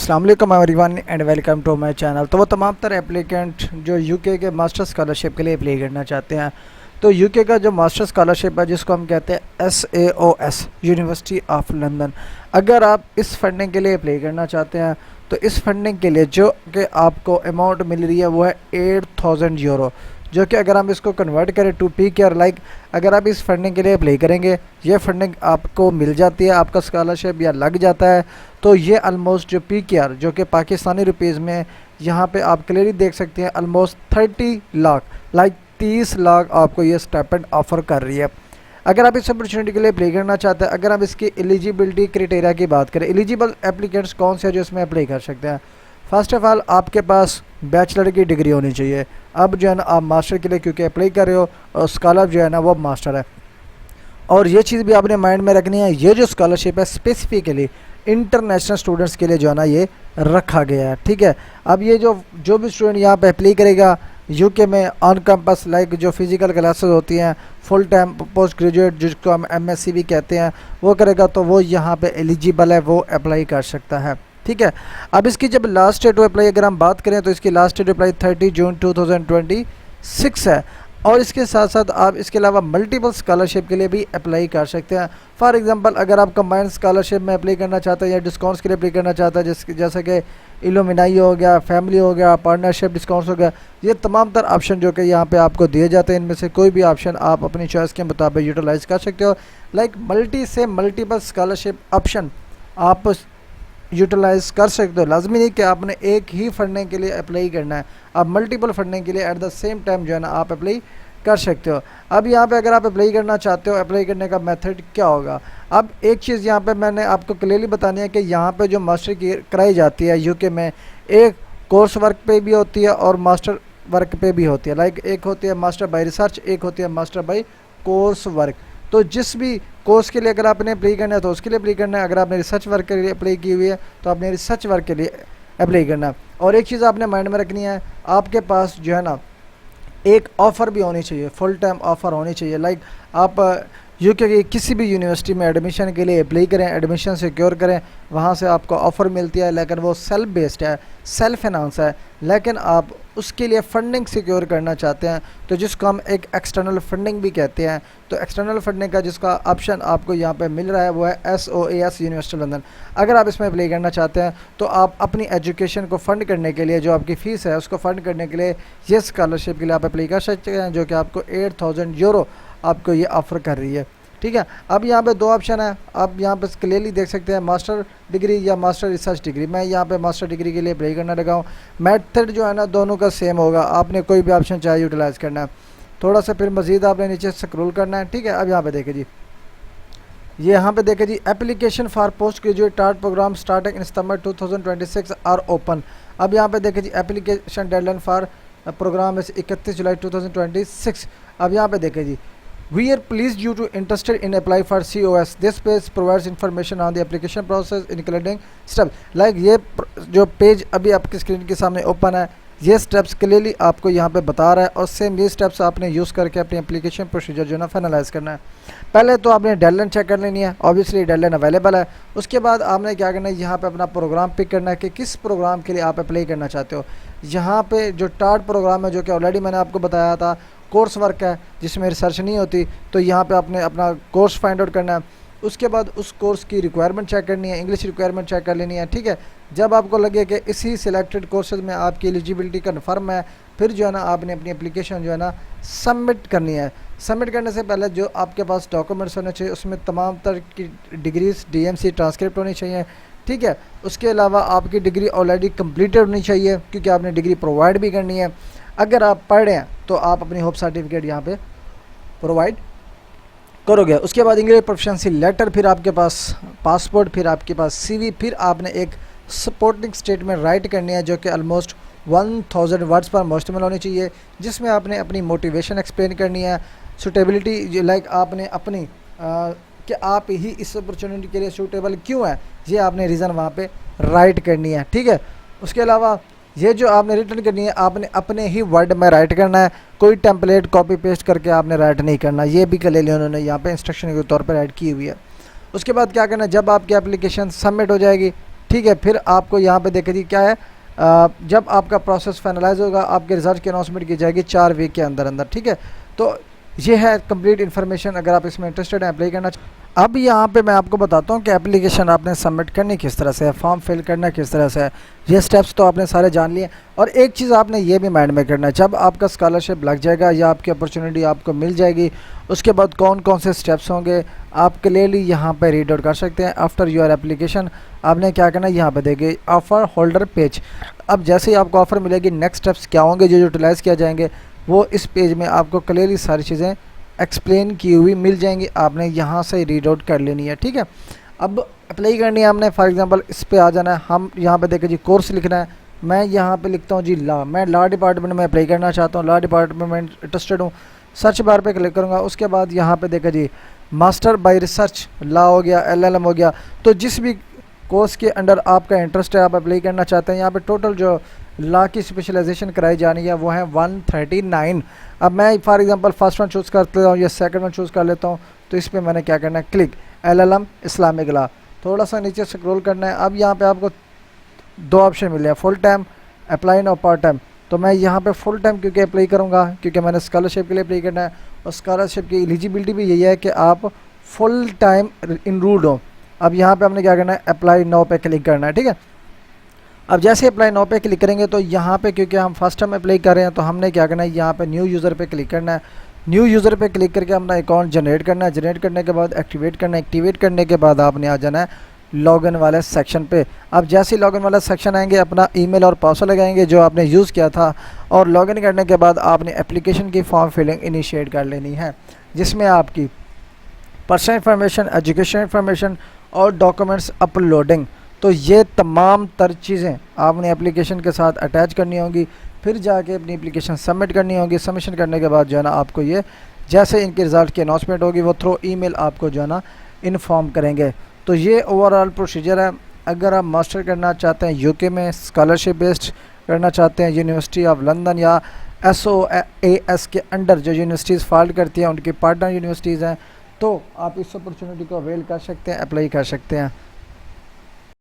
अस्सलाम वालेकुम everyone and welcome to my channel. तो वो तमाम तरह एप्लीकेंट जो यूके के मास्टर स्कॉलरशिप के लिए अप्लाई करना चाहते हैं, तो यूके का जो मास्टर स्कॉलरशिप है जिसको हम कहते हैं SAOS यूनिवर्सिटी ऑफ लंदन, अगर आप इस फंडिंग के लिए अप्लाई करना चाहते हैं तो इस फंडिंग के लिए जो कि आपको अमाउंट मिल रही है वो है 8000 यूरो, जो कि अगर हम इसको कन्वर्ट करें टू PKR, लाइक अगर आप इस फंडिंग के लिए अप्लाई करेंगे, ये फंडिंग आपको मिल जाती है, आपका स्कॉलरशिप या लग जाता है, तो ये ऑलमोस्ट जो PKR जो कि पाकिस्तानी रुपीज़ में यहाँ पे आप क्लियरली देख सकते हैं ऑलमोस्ट 30 लाख, लाइक 30 लाख आपको ये स्टाइपेंड ऑफ़र कर रही है। अगर आप इस अपॉर्चुनिटी के लिए अप्लाई करना चाहते हैं, अगर हम इसकी एलिजिबिलिटी क्राइटेरिया की बात करें, एलिजिबल एप्लीकेंट्स कौन से हैं जो इसमें अप्लाई कर सकते हैं। फ़र्स्ट ऑफ़ ऑल आपके पास बैचलर की डिग्री होनी चाहिए। अब जो है ना आप मास्टर के लिए क्योंकि अप्लाई कर रहे हो और स्कॉलर जो है ना वो मास्टर है, और ये चीज़ भी आपने माइंड में रखनी है, ये जो स्कॉलरशिप है स्पेसिफिकली इंटरनेशनल स्टूडेंट्स के लिए जो है ना ये रखा गया है, ठीक है। अब ये जो भी स्टूडेंट यहाँ पे अप्लाई करेगा यूके में ऑन कैंपस, लाइक जो फिज़िकल क्लासेस होती हैं, फुल टाइम पोस्ट ग्रेजुएट जिसको हम MSc भी कहते हैं, वो करेगा तो वो यहाँ पे एलिजिबल है, वो अप्लाई कर सकता है, ठीक है। अब इसकी जब लास्ट डेट टू अप्लाई अगर हम बात करें तो इसकी लास्ट डेट अप्लाई 30 जून 2026 है, और इसके साथ साथ आप इसके अलावा मल्टीपल स्कॉलरशिप के लिए भी अप्लाई कर सकते हैं। फॉर एग्जांपल अगर आप कंबाइंड स्कॉलरशिप में अप्लाई करना चाहते हैं या डिस्काउंट्स के लिए अप्लाई करना चाहते हैं, जैसे कि इल्यूमिनाई हो गया, फैमिली हो गया, पार्टनरशिप डिस्काउंट्स हो गया, ये तमाम तर ऑप्शन जो कि यहाँ पे आपको दिए जाते हैं, इनमें से कोई भी ऑप्शन आप अपनी चॉइस के मुताबिक यूटिलाइज़ कर सकते हो। लाइक मल्टी से मल्टीपल स्कॉलरशिप ऑप्शन आप यूटिलाइज़ कर सकते हो। लाजमी नहीं कि आपने एक ही फंडिंग के लिए अप्लाई करना है, आप मल्टीपल फंडिंग के लिए एट द सेम टाइम जो है ना आप अप्लाई कर सकते हो। अब यहाँ पे अगर आप अप्लाई करना चाहते हो, अप्लाई करने का मेथड क्या होगा। अब एक चीज़ यहाँ पे मैंने आपको क्लियरली बतानी है कि यहाँ पे जो मास्टर की कराई जाती है यूके में, एक कोर्स वर्क पे भी होती है और मास्टर वर्क पे भी होती है। लाइक एक होती है मास्टर बाय रिसर्च, एक होती है मास्टर बाय कोर्स वर्क। तो जिस भी कोर्स के लिए अगर आपने अप्लाई करना है तो उसके लिए अप्लाई करना है, अगर आपने रिसर्च वर्क के लिए अप्लाई की हुई है तो आपने रिसर्च वर्क के लिए अप्लाई करना है। और एक चीज़ आपने माइंड में रखनी है, आपके पास जो है ना एक ऑफ़र भी होनी चाहिए, फुल टाइम ऑफ़र होनी चाहिए। लाइक आप यूके की किसी भी यूनिवर्सिटी में एडमिशन के लिए अप्लाई करें, एडमिशन सिक्योर करें, वहाँ से आपको ऑफ़र मिलती है, लेकिन वो सेल्फ बेस्ड है, सेल्फ फाइनेंस है, लेकिन आप उसके लिए फ़ंडिंग सिक्योर करना चाहते हैं तो जिसको हम एक एक्सटर्नल फंडिंग भी कहते हैं। तो एक्सटर्नल फंडिंग का जिसका ऑप्शन आपको यहाँ पे मिल रहा है वो है SOAS यूनिवर्सिटी लंदन। अगर आप इसमें अप्लाई करना चाहते हैं तो आप अपनी एजुकेशन को फ़ंड करने के लिए, जो आपकी फ़ीस है उसको फ़ंड करने के लिए ये स्कॉलरशिप के लिए आप अप्लाई कर सकते हैं, जो कि आपको 8000 यूरो आपको ये ऑफ़र कर रही है, ठीक है। अब यहाँ पे दो ऑप्शन है, आप यहाँ पे क्लियरली देख सकते हैं मास्टर डिग्री या मास्टर रिसर्च डिग्री। मैं यहाँ पे मास्टर डिग्री के लिए अप्लाई करना लगा हूँ। मेथड जो है ना दोनों का सेम होगा, आपने कोई भी ऑप्शन चाहे यूटिलाइज़ करना है। थोड़ा सा फिर मज़ीद आपने नीचे स्क्रॉल करना है, ठीक है। अब यहाँ पे देखें जी, ये यहाँ पे देखें जी, एप्लीकेशन फॉर पोस्ट ग्रेजुएट टार्ट programme starting in September 2026 are open. अब यहाँ पे देखें जी, application deadline for programme 31 July 2026। अब यहाँ पे देखें जी, We are pleased you to interested in apply for COS. This page provides information on the application process including steps. Like ये जो पेज अभी आपकी स्क्रीन के सामने ओपन है, ये स्टेप्स क्लियरली आपको यहाँ पे बता रहा है, और सेम ये स्टेप्स आपने यूज़ करके अपनी एप्लीकेशन प्रोसीजर जो है ना फाइनलाइज़ करना है। पहले तो आपने डेडलाइन चेक कर लेनी है, ऑब्वियसली डेडलाइन अवेलेबल है। उसके बाद आपने क्या करना है, यहाँ पे अपना प्रोग्राम पिक करना है कि किस प्रोग्राम के लिए आप अप्लाई करना चाहते हो। यहाँ पे जो टार्ट प्रोग्राम है, जो कि ऑलरेडी मैंने आपको बताया था, कोर्स वर्क है जिसमें रिसर्च नहीं होती, तो यहाँ पे आपने अपना कोर्स फाइंड आउट करना है। उसके बाद उस कोर्स की रिक्वायरमेंट चेक करनी है, इंग्लिश रिक्वायरमेंट चेक कर लेनी है, ठीक है। जब आपको लगे कि इसी सिलेक्टेड कोर्सेज में आपकी एलिजिबिलिटी कन्फर्म है, फिर जो है ना आपने अपनी एप्लीकेशन जो है ना सबमिट करनी है। सबमिट करने से पहले जो आपके पास डॉक्यूमेंट्स होने चाहिए, उसमें तमाम तरह की डिग्रीज, DMC ट्रांसक्रिप्ट होनी चाहिए, ठीक है। उसके अलावा आपकी डिग्री ऑलरेडी कंप्लीटेड होनी चाहिए, क्योंकि आपने डिग्री प्रोवाइड भी करनी है। अगर आप पढ़ रहे हैं तो आप अपनी होप सर्टिफिकेट यहाँ पे प्रोवाइड करोगे। उसके बाद इंग्लिश प्रोफिशिएंसी लेटर, फिर आपके पास पासपोर्ट, फिर आपके पास CV, फिर आपने एक सपोर्टिंग स्टेटमेंट राइट करनी है जो कि ऑलमोस्ट 1000 वर्ड्स पर मुश्तमिल होनी चाहिए, जिसमें आपने अपनी मोटिवेशन एक्सप्लेन करनी है, सूटेबिलिटी, लाइक आपने अपनी कि आप ही इस अपॉर्चुनिटी के लिए सूटेबल क्यों है, ये आपने रीज़न वहाँ पे राइट करनी है, ठीक है। उसके अलावा ये जो आपने रिटर्न करनी है आपने अपने ही वर्ड में राइट करना है, कोई टेम्पलेट कॉपी पेस्ट करके आपने राइट नहीं करना। ये भी क्लियरली उन्होंने यहाँ पे इंस्ट्रक्शन के तौर पर राइट की हुई है। उसके बाद क्या करना है, जब आपकी एप्लीकेशन सबमिट हो जाएगी ठीक है, फिर आपको यहाँ पे देखिए क्या है, जब आपका प्रोसेस फाइनलाइज होगा आपके रिजल्ट की अनाउंसमेंट की जाएगी 4 वीक के अंदर अंदर। ठीक है, तो ये है कंप्लीट इन्फॉर्मेशन, अगर आप इसमें इंटरेस्टेड हैं अप्लाई करना। अब यहाँ पे मैं आपको बताता हूँ कि एप्लीकेशन आपने सबमिट करनी किस तरह से है, फॉर्म फिल करना किस तरह से है। ये स्टेप्स तो आपने सारे जान लिए। और एक चीज़ आपने ये भी माइंड में करना है, जब आपका स्कॉलरशिप लग जाएगा या आपकी अपॉर्चुनिटी आपको मिल जाएगी, उसके बाद कौन कौन से स्टेप्स होंगे आप क्लियरली यहाँ पे रीड आउट कर सकते हैं। आफ्टर योर एप्लीकेशन आपने क्या करना है, यहाँ पे देखिए ऑफ़र होल्डर पेज। अब जैसे ही आपको ऑफ़र मिलेगी, नेक्स्ट स्टेप्स क्या होंगे जो यूटिलाइज़ किया जाएंगे, वो इस पेज में आपको क्लियरली सारी चीज़ें एक्सप्लेन की हुई मिल जाएंगी, आपने यहाँ से रीड आउट कर लेनी है। ठीक है, अब अप्लाई करनी है हमने, फॉर एग्जांपल इस पे आ जाना है, हम यहाँ पे देखिए जी कोर्स लिखना है। मैं यहाँ पे लिखता हूँ जी लॉ, मैं लॉ डिपार्टमेंट में अप्लाई करना चाहता हूँ, लॉ डिपार्टमेंट में इंटरेस्टेड हूँ। सर्च बार पे क्लिक करूँगा, उसके बाद यहाँ पे देखिए जी मास्टर बाय रिसर्च लॉ हो गया, LLM हो गया। तो जिस भी कोर्स के अंडर आपका इंटरेस्ट है, आप अप्लाई करना चाहते हैं, यहाँ पे टोटल जो लॉ की स्पेशलाइजेशन कराई जानी है वो है 139। अब मैं for example first one choose कर लेता हूँ या सेकंड वन चूज़ कर लेता हूँ, तो इस पर मैंने क्या करना है, क्लिक LLM इस्लामिक लॉ। थोड़ा सा नीचे स्क्रॉल करना है। अब यहाँ पे आपको 2 ऑप्शन मिले हैं, फुल टाइम अप्लाई और पार्ट टाइम। तो मैं यहाँ पे फुल टाइम क्योंकि अप्लाई करूँगा, क्योंकि मैंने स्कॉलरशिप के लिए अप्लाई करना है, और स्कॉलरशिप की एलिजिबिलिटी भी यही है कि आप फुल टाइम इनरूल्ड हो। अब यहाँ पे हमने क्या करना है, अप्लाई नाउ पे क्लिक करना है। ठीक है, अब जैसे अप्लाई नाउ पे क्लिक करेंगे तो यहाँ पे क्योंकि हम फर्स्ट टाइम अप्लाई कर रहे हैं, तो हमने क्या करना है, यहाँ पे न्यू यूज़र पे क्लिक करना है। न्यू यूज़र पे क्लिक करके अपना अकाउंट जनरेट करना है। जनरेट करने के बाद एक्टिवेट करना है। एक्टिवेट करने के बाद आपने आ जाना है लॉगिन वाले सेक्शन पे। अब जैसे लॉगिन वाला सेक्शन आएंगे, अपना ईमेल और पासवर्ड लगाएंगे जो आपने यूज़ किया था, और लॉगिन करने के बाद आपने एप्लीकेशन की फॉर्म फिलिंग इनिशिएट कर लेनी है, जिसमें आपकी पर्सनल इन्फॉर्मेशन, एजुकेशन इन्फॉर्मेशन और डॉक्यूमेंट्स अपलोडिंग, तो ये तमाम तर चीज़ें आपने एप्लीकेशन के साथ अटैच करनी होंगी। फिर जाके अपनी एप्लीकेशन सबमिट करनी होगी। सबमिशन करने के बाद जो है ना आपको ये जैसे इनके रिज़ल्ट की अनाउंसमेंट होगी वो थ्रू ईमेल आपको जो है ना इन्फॉर्म करेंगे। तो ये ओवरऑल प्रोसीजर है। अगर आप मास्टर करना चाहते हैं यूके में, स्कॉलरशिप बेस्ड करना चाहते हैं, यूनिवर्सिटी ऑफ लंदन या SOAS के अंडर जो यूनिवर्सिटीज़ फॉल करती हैं, उनकी पार्टनर यूनिवर्सिटीज़ हैं, तो आप इस अपॉर्चुनिटी को अवेल कर सकते हैं, अप्लाई कर सकते हैं।